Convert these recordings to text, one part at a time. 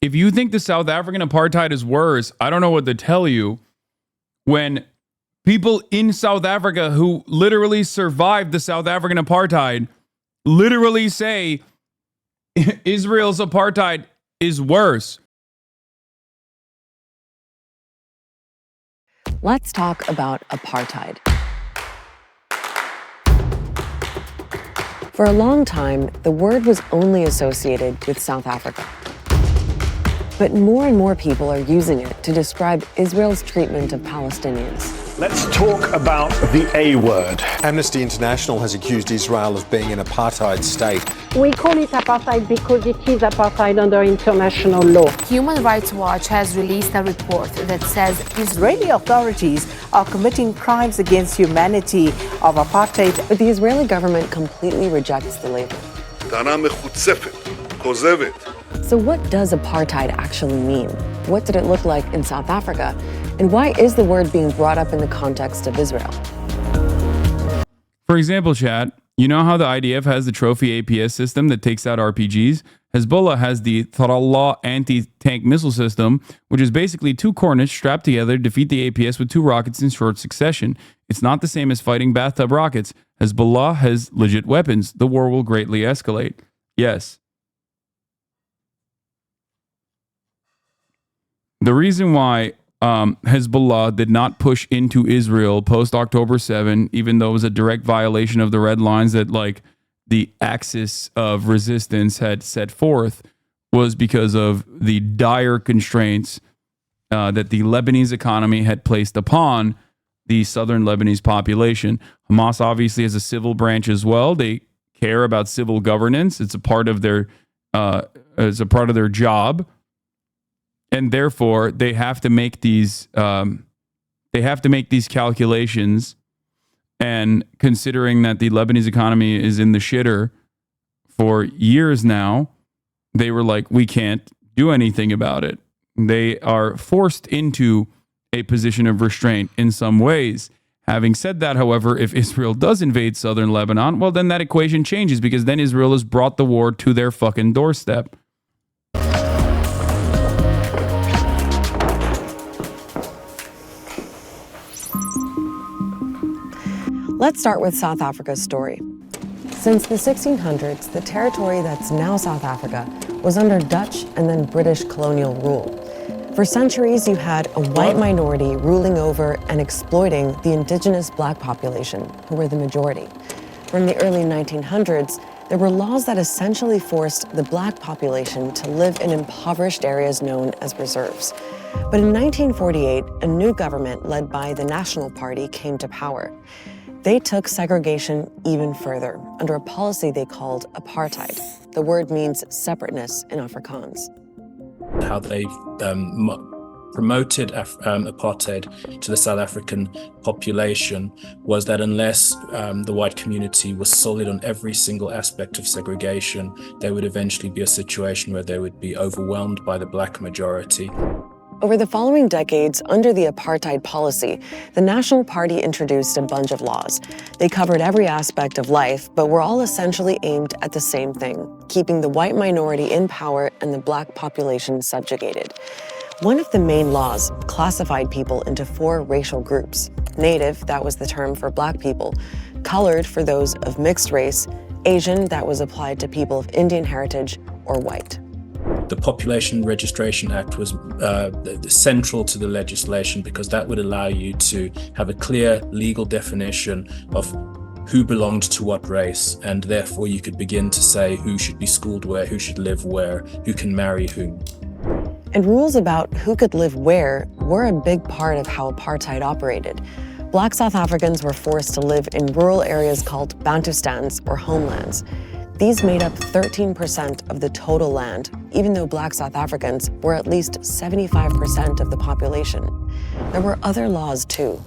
If you think the South African apartheid is worse, I don't know what to tell you. When people in South Africa who literally survived the South African apartheid literally say Israel's apartheid is worse. Let's talk about apartheid. For a long time, the word was only associated with South Africa. But more and more people are using it to describe Israel's treatment of Palestinians. Let's talk about the A word. Amnesty International has accused Israel of being an apartheid state. We call it apartheid because it is apartheid under international law. Human Rights Watch has released a report that says Israeli authorities are committing crimes against humanity of apartheid. But the Israeli government completely rejects the label. So what does apartheid actually mean? What did it look like in South Africa? And why is the word being brought up in the context of Israel? For example, chat, you know how the IDF has the trophy APS system that takes out RPGs? Hezbollah has the Tharallah anti-tank missile system, which is basically two Cornets strapped together to defeat the APS with two rockets in short succession. It's not the same as fighting bathtub rockets. Hezbollah has legit weapons. The war will greatly escalate. Yes. The reason why Hezbollah did not push into Israel post October 7, even though it was a direct violation of the red lines that like the axis of resistance had set forth, was because of the dire constraints that the Lebanese economy had placed upon the southern Lebanese population. Hamas obviously has a civil branch as well. They care about civil governance. It's a part of their job. And therefore, they have to make these calculations. And considering that the Lebanese economy is in the shitter for years now, they were like, we can't do anything about it. They are forced into a position of restraint in some ways. Having said that, however, if Israel does invade southern Lebanon, well, then that equation changes, because then Israel has brought the war to their fucking doorstep. Let's start with South Africa's story. Since the 1600s, the territory that's now South Africa was under Dutch and then British colonial rule. For centuries, you had a white minority ruling over and exploiting the indigenous black population, who were the majority. From the early 1900s, there were laws that essentially forced the black population to live in impoverished areas known as reserves. But in 1948, a new government led by the National Party came to power. They took segregation even further under a policy they called apartheid. The word means separateness in Afrikaans. How they promoted apartheid to the South African population was that unless the white community was solid on every single aspect of segregation, there would eventually be a situation where they would be overwhelmed by the black majority. Over the following decades, under the apartheid policy, the National Party introduced a bunch of laws. They covered every aspect of life, but were all essentially aimed at the same thing: keeping the white minority in power and the black population subjugated. One of the main laws classified people into 4 racial groups. Native, that was the term for black people; colored, for those of mixed race; Asian, that was applied to people of Indian heritage; or white. The Population Registration Act was central to the legislation, because that would allow you to have a clear legal definition of who belonged to what race, and therefore you could begin to say who should be schooled where, who should live where, who can marry whom. And rules about who could live where were a big part of how apartheid operated. Black South Africans were forced to live in rural areas called Bantustans, or homelands. These made up 13% of the total land, even though Black South Africans were at least 75% of the population. There were other laws too.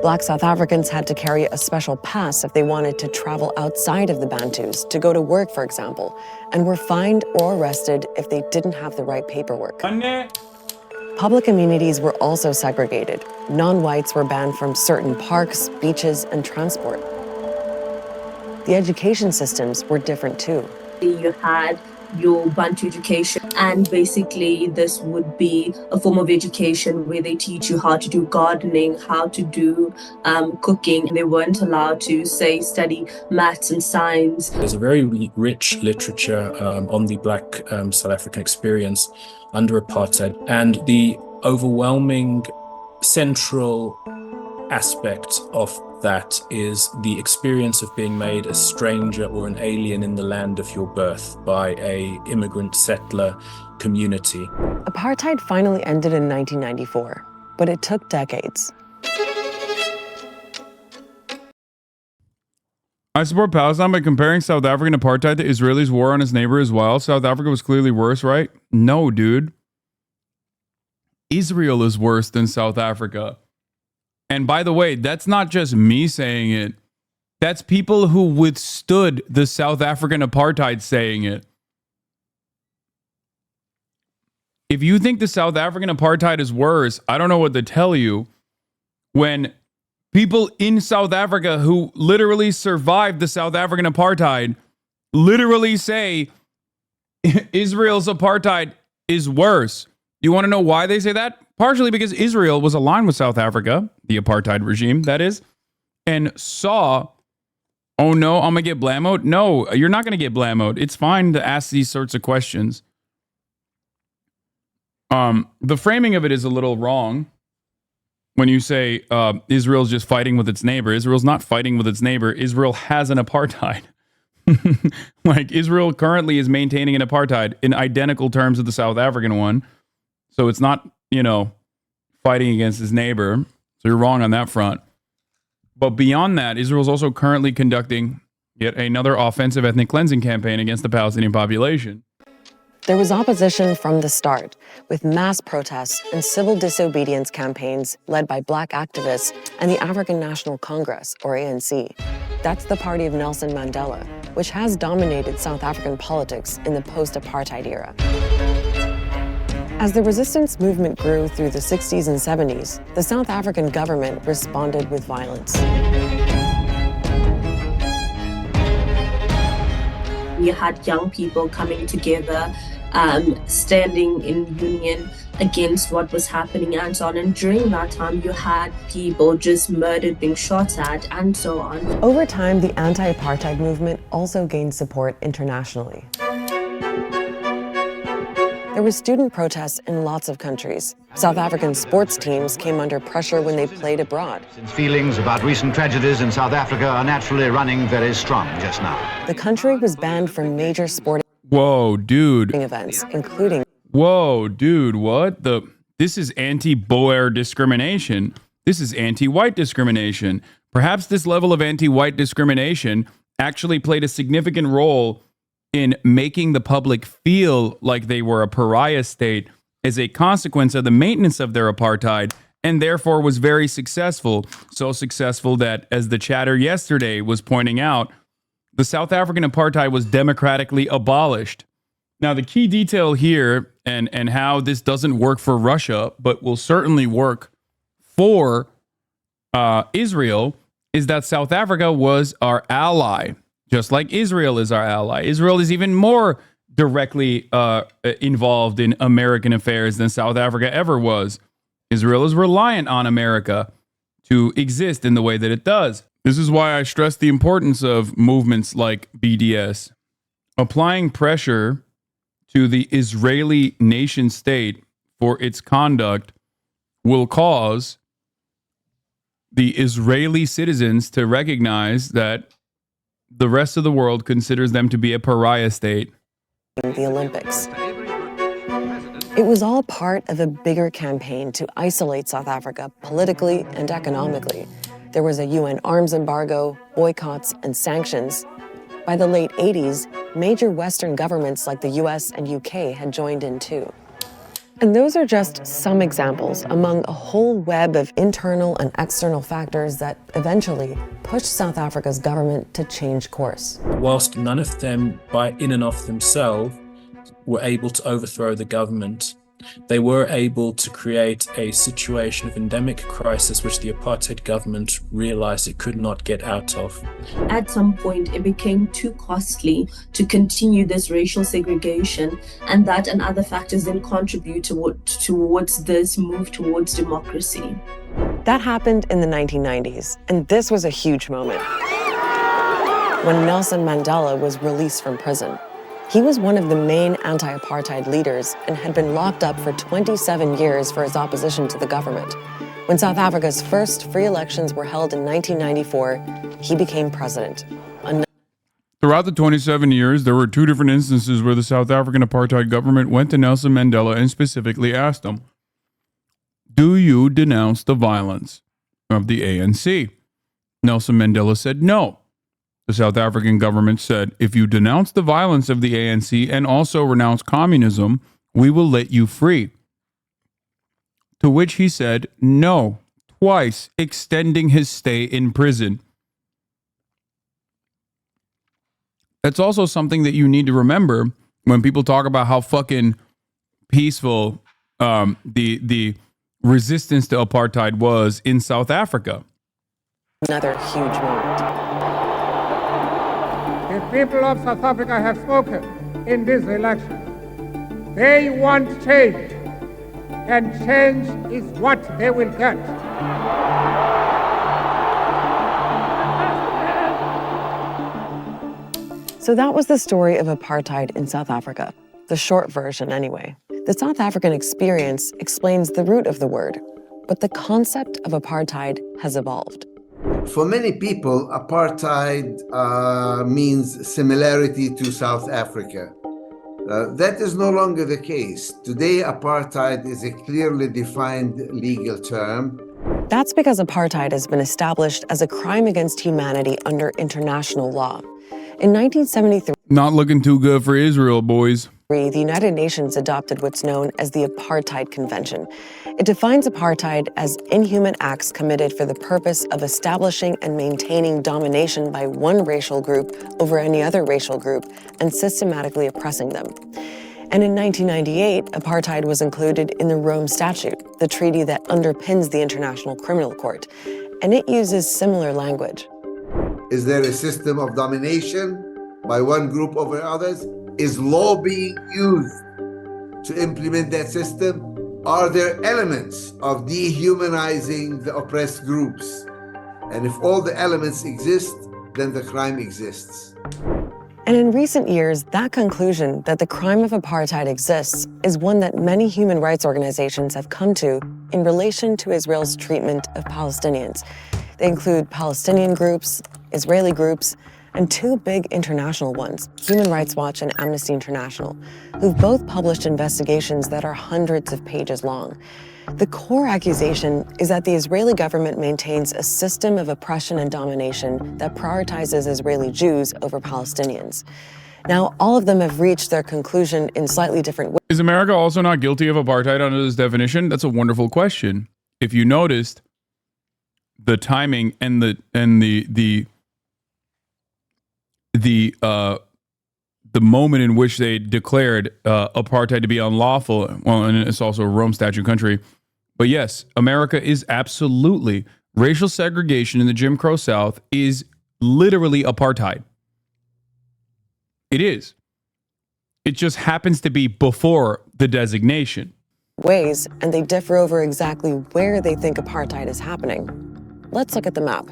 Black South Africans had to carry a special pass if they wanted to travel outside of the Bantus, to go to work, for example, and were fined or arrested if they didn't have the right paperwork. Public amenities were also segregated. Non-whites were banned from certain parks, beaches, and transport. The education systems were different too. You had your Bantu education. And basically this would be a form of education where they teach you how to do gardening, how to do cooking. They weren't allowed to, say, study maths and science. There's a very rich literature on the Black South African experience under apartheid, and the overwhelming central aspect of that is the experience of being made a stranger or an alien in the land of your birth by a immigrant settler community. Apartheid finally ended in 1994, but it took decades. I support Palestine by comparing South African apartheid to Israelis' war on its neighbor as well. South Africa was clearly worse, right? No, dude. Israel is worse than South Africa. And by the way, that's not just me saying it. That's people who withstood the South African apartheid saying it. If you think the South African apartheid is worse, I don't know what to tell you. When people in South Africa who literally survived the South African apartheid literally say Israel's apartheid is worse. You want to know why they say that? Partially because Israel was aligned with South Africa, the apartheid regime, that is, and saw, oh no, I'm going to get blamoed. No, you're not going to get blamoed. It's fine to ask these sorts of questions. The framing of it is a little wrong. When you say Israel's just fighting with its neighbor, Israel's not fighting with its neighbor. Israel has an apartheid. Like, Israel currently is maintaining an apartheid in identical terms of the South African one. So it's not, fighting against its neighbor. So you're wrong on that front. But beyond that, Israel's also currently conducting yet another offensive ethnic cleansing campaign against the Palestinian population. There was opposition from the start, with mass protests and civil disobedience campaigns led by Black activists and the African National Congress, or ANC. That's the party of Nelson Mandela, which has dominated South African politics in the post-apartheid era. As the resistance movement grew through the 60s and 70s, the South African government responded with violence. We had young people coming together, standing in union against what was happening and so on. And during that time, you had people just murdered, being shot at, and so on. Over time, the anti-apartheid movement also gained support internationally. There were student protests in lots of countries. South African sports teams came under pressure when they played abroad. Since feelings about recent tragedies in South Africa are naturally running very strong just now. The country was banned from major sporting events, including... Whoa, dude, what? This is anti-Boer discrimination. This is anti-white discrimination. Perhaps this level of anti-white discrimination actually played a significant role in making the public feel like they were a pariah state as a consequence of the maintenance of their apartheid, and therefore was very successful. So successful that, as the chatter yesterday was pointing out, the South African apartheid was democratically abolished. Now, the key detail here, and how this doesn't work for Russia, but will certainly work for Israel, is that South Africa was our ally. Just like Israel is our ally. Israel is even more directly involved in American affairs than South Africa ever was. Israel is reliant on America to exist in the way that it does. This is why I stress the importance of movements like BDS. Applying pressure to the Israeli nation state for its conduct will cause the Israeli citizens to recognize that the rest of the world considers them to be a pariah state. The Olympics. It was all part of a bigger campaign to isolate South Africa politically and economically. There was a UN arms embargo, boycotts, and sanctions. By the late 80s, major Western governments like the US and UK had joined in too. And those are just some examples among a whole web of internal and external factors that eventually pushed South Africa's government to change course. Whilst none of them, in and of themselves, were able to overthrow the government, they were able to create a situation of endemic crisis which the apartheid government realized it could not get out of. At some point, it became too costly to continue this racial segregation, and that and other factors then contribute towards this move towards democracy. That happened in the 1990s, and this was a huge moment when Nelson Mandela was released from prison. He was one of the main anti-apartheid leaders and had been locked up for 27 years for his opposition to the government. When South Africa's first free elections were held in 1994, he became president. Throughout the 27 years, there were two different instances where the South African apartheid government went to Nelson Mandela and specifically asked him, "Do you denounce the violence of the ANC?" Nelson Mandela said no. The South African government said, "If you denounce the violence of the ANC and also renounce communism, we will let you free." To which he said no, twice, extending his stay in prison. That's also something that you need to remember when people talk about how fucking peaceful the resistance to apartheid was in South Africa. Another huge moment. The people of South Africa have spoken in this election. They want change, and change is what they will get. So that was the story of apartheid in South Africa, the short version anyway. The South African experience explains the root of the word, but the concept of apartheid has evolved. For many people, apartheid means similarity to South Africa. That is no longer the case. Today, apartheid is a clearly defined legal term. That's because apartheid has been established as a crime against humanity under international law. In 1973, not looking too good for Israel, boys. The United Nations adopted what's known as the Apartheid Convention. It defines apartheid as inhuman acts committed for the purpose of establishing and maintaining domination by one racial group over any other racial group and systematically oppressing them. And in 1998, apartheid was included in the Rome Statute, the treaty that underpins the International Criminal Court, and it uses similar language. Is there a system of domination by one group over others? Is law being used to implement that system? Are there elements of dehumanizing the oppressed groups? And if all the elements exist, then the crime exists. And in recent years, that conclusion that the crime of apartheid exists is one that many human rights organizations have come to in relation to Israel's treatment of Palestinians. They include Palestinian groups, Israeli groups, and two big international ones, Human Rights Watch and Amnesty International, who've both published investigations that are hundreds of pages long. The core accusation is that the Israeli government maintains a system of oppression and domination that prioritizes Israeli Jews over Palestinians. Now, all of them have reached their conclusion in slightly different ways. Is America also not guilty of apartheid under this definition? That's a wonderful question. If you noticed, the timing and the moment in which they declared apartheid to be unlawful, well, and it's also a Rome Statute country. But yes, America is absolutely, racial segregation in the Jim Crow South is literally apartheid. It is. It just happens to be before the designation. Ways, and they differ over exactly where they think apartheid is happening. Let's look at the map.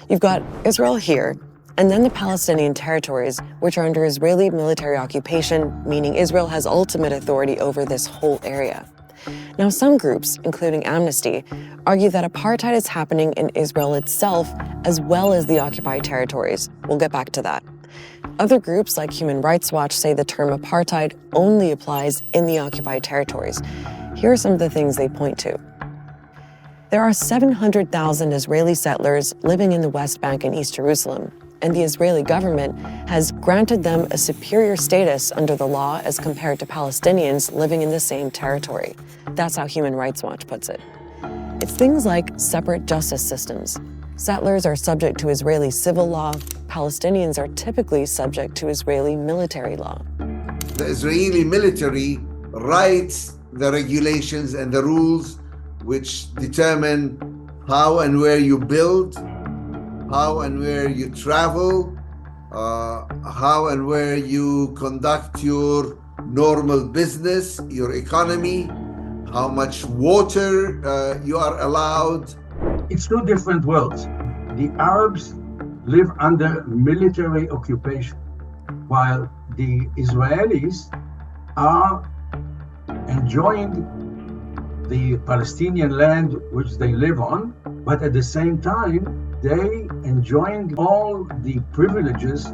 You've got Israel here, and then the Palestinian territories, which are under Israeli military occupation, meaning Israel has ultimate authority over this whole area. Now, some groups, including Amnesty, argue that apartheid is happening in Israel itself as well as the occupied territories. We'll get back to that. Other groups like Human Rights Watch say the term apartheid only applies in the occupied territories. Here are some of the things they point to. There are 700,000 Israeli settlers living in the West Bank and East Jerusalem, and the Israeli government has granted them a superior status under the law as compared to Palestinians living in the same territory. That's how Human Rights Watch puts it. It's things like separate justice systems. Settlers are subject to Israeli civil law. Palestinians are typically subject to Israeli military law. The Israeli military writes the regulations and the rules which determine how and where you build, how and where you travel, how and where you conduct your normal business, your economy, how much water you are allowed. It's two different worlds. The Arabs live under military occupation, while the Israelis are enjoying the Palestinian land which they live on, but at the same time, they enjoying all the privileges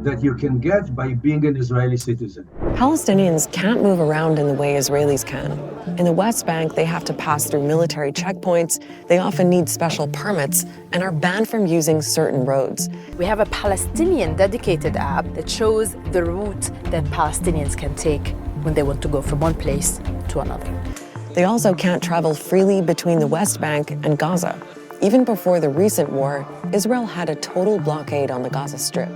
that you can get by being an Israeli citizen. Palestinians can't move around in the way Israelis can. In the West Bank, they have to pass through military checkpoints, they often need special permits, and are banned from using certain roads. We have a Palestinian dedicated app that shows the route that Palestinians can take when they want to go from one place to another. They also can't travel freely between the West Bank and Gaza. Even before the recent war, Israel had a total blockade on the Gaza Strip.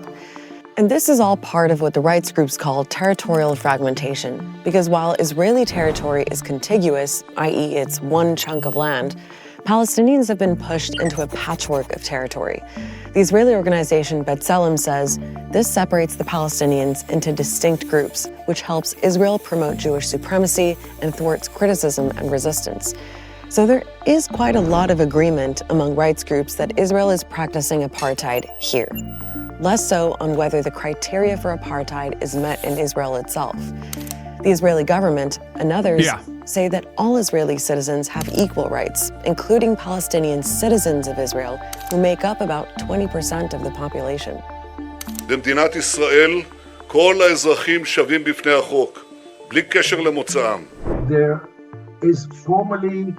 And this is all part of what the rights groups call territorial fragmentation, because while Israeli territory is contiguous, i.e. it's one chunk of land, Palestinians have been pushed into a patchwork of territory. The Israeli organization B'Tselem says this separates the Palestinians into distinct groups, which helps Israel promote Jewish supremacy and thwarts criticism and resistance. So there is quite a lot of agreement among rights groups that Israel is practicing apartheid here. Less so on whether the criteria for apartheid is met in Israel itself. The Israeli government and others say that all Israeli citizens have equal rights, including Palestinian citizens of Israel, who make up about 20% of the population. במדינת ישראל, כל האזרחים שווים בפני החוק, בלי קשר למוצאם. There is formally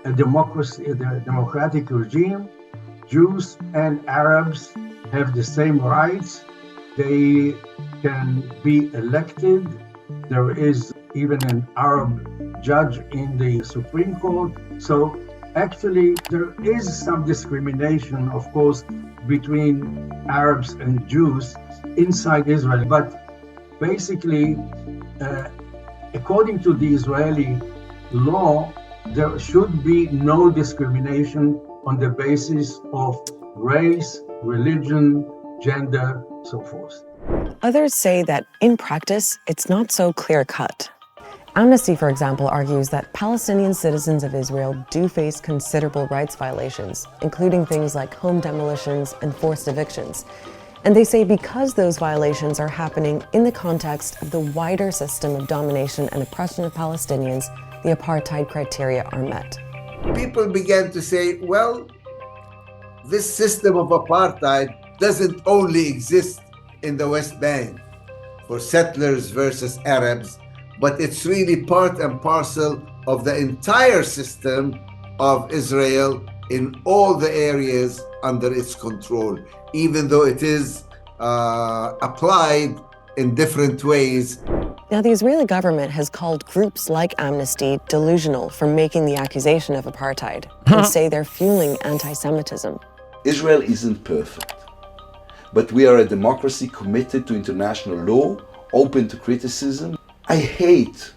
a democracy, a democratic regime. Jews and Arabs have the same rights. They can be elected. There is even an Arab judge in the Supreme Court. So actually, there is some discrimination, of course, between Arabs and Jews inside Israel. But basically, according to the Israeli law, there should be no discrimination on the basis of race, religion, gender, so forth. Others say that in practice, it's not so clear-cut. Amnesty, for example, argues that Palestinian citizens of Israel do face considerable rights violations, including things like home demolitions and forced evictions. And they say because those violations are happening in the context of the wider system of domination and oppression of Palestinians, the apartheid criteria are met. People began to say, well, this system of apartheid doesn't only exist in the West Bank for settlers versus Arabs, but it's really part and parcel of the entire system of Israel in all the areas under its control, even though it is applied in different ways. Now, the Israeli government has called groups like Amnesty delusional for making the accusation of apartheid and say they're fueling anti-Semitism. Israel isn't perfect, but we are a democracy committed to international law, open to criticism. I hate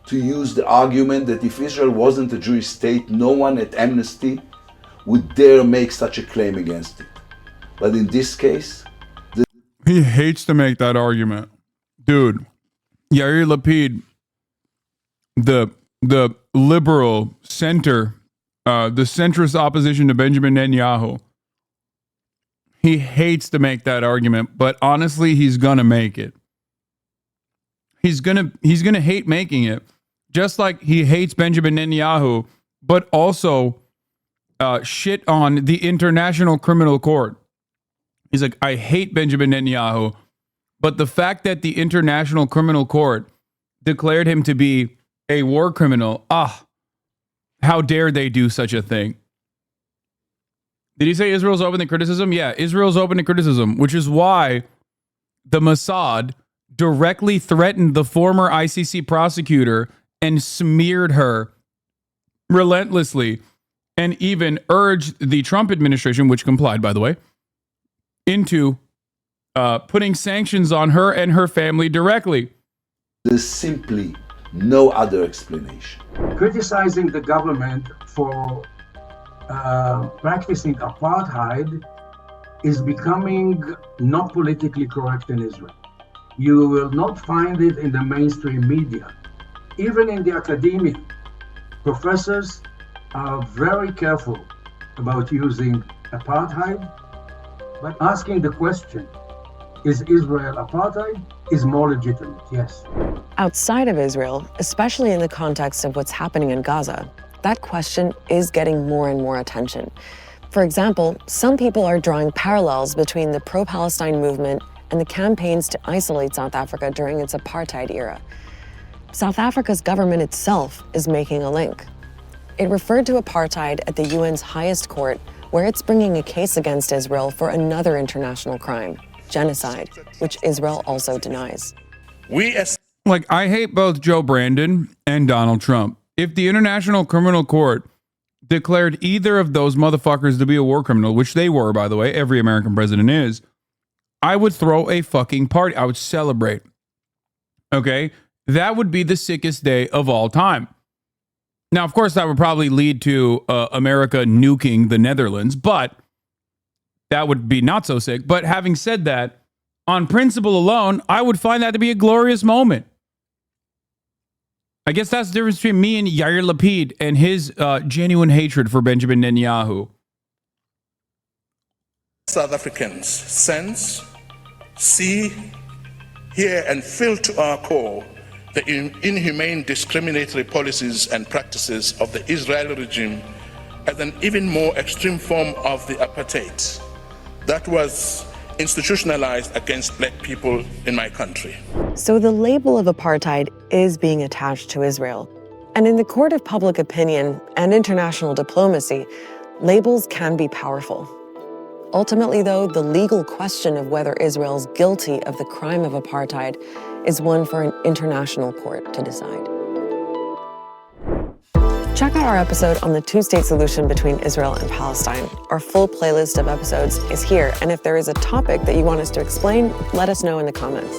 to use the argument that if Israel wasn't a Jewish state, no one at Amnesty would dare make such a claim against it. But in this case, he hates to make that argument. Dude, Yair Lapid, the liberal center, the centrist opposition to Benjamin Netanyahu, he hates to make that argument, but honestly, he's gonna make it. He's gonna hate making it, just like he hates Benjamin Netanyahu, but also shit on the International Criminal Court. He's like, I hate Benjamin Netanyahu, but the fact that the International Criminal Court declared him to be a war criminal, how dare they do such a thing? Did he say Israel's open to criticism? Yeah, Israel's open to criticism, which is why the Mossad directly threatened the former ICC prosecutor and smeared her relentlessly, and even urged the Trump administration, which complied, by the way, into putting sanctions on her and her family directly. There's simply No other explanation. Criticizing the government for practicing apartheid is becoming not politically correct in Israel. You will not find it in the mainstream media. Even in the academia, professors are very careful about using apartheid, but asking the question, is Israel apartheid, is more legitimate, yes. Outside of Israel, especially in the context of what's happening in Gaza, that question is getting more and more attention. For example, some people are drawing parallels between the pro-Palestine movement and the campaigns to isolate South Africa during its apartheid era. South Africa's government itself is making a link. It referred to apartheid at the UN's highest court, where it's bringing a case against Israel for another international crime, genocide, which Israel also denies. I hate both Joe Brandon and Donald Trump. If the International Criminal Court declared either of those motherfuckers to be a war criminal, which they were, by the way, every American president is, I would throw a fucking party. I would celebrate. Okay? That would be the sickest day of all time. Now, of course, that would probably lead to America nuking the Netherlands, but that would be not so sick. But having said that, on principle alone, I would find that to be a glorious moment. I guess that's the difference between me and Yair Lapid and his genuine hatred for Benjamin Netanyahu. South Africans sense, see, hear, and feel to our core the inhumane discriminatory policies and practices of the Israeli regime as an even more extreme form of the apartheid that was institutionalized against black people in my country. So the label of apartheid is being attached to Israel. And in the court of public opinion and international diplomacy, labels can be powerful. Ultimately, though, the legal question of whether Israel's guilty of the crime of apartheid is one for an international court to decide. Check out our episode on the two-state solution between Israel and Palestine. Our full playlist of episodes is here, and if there is a topic that you want us to explain, let us know in the comments.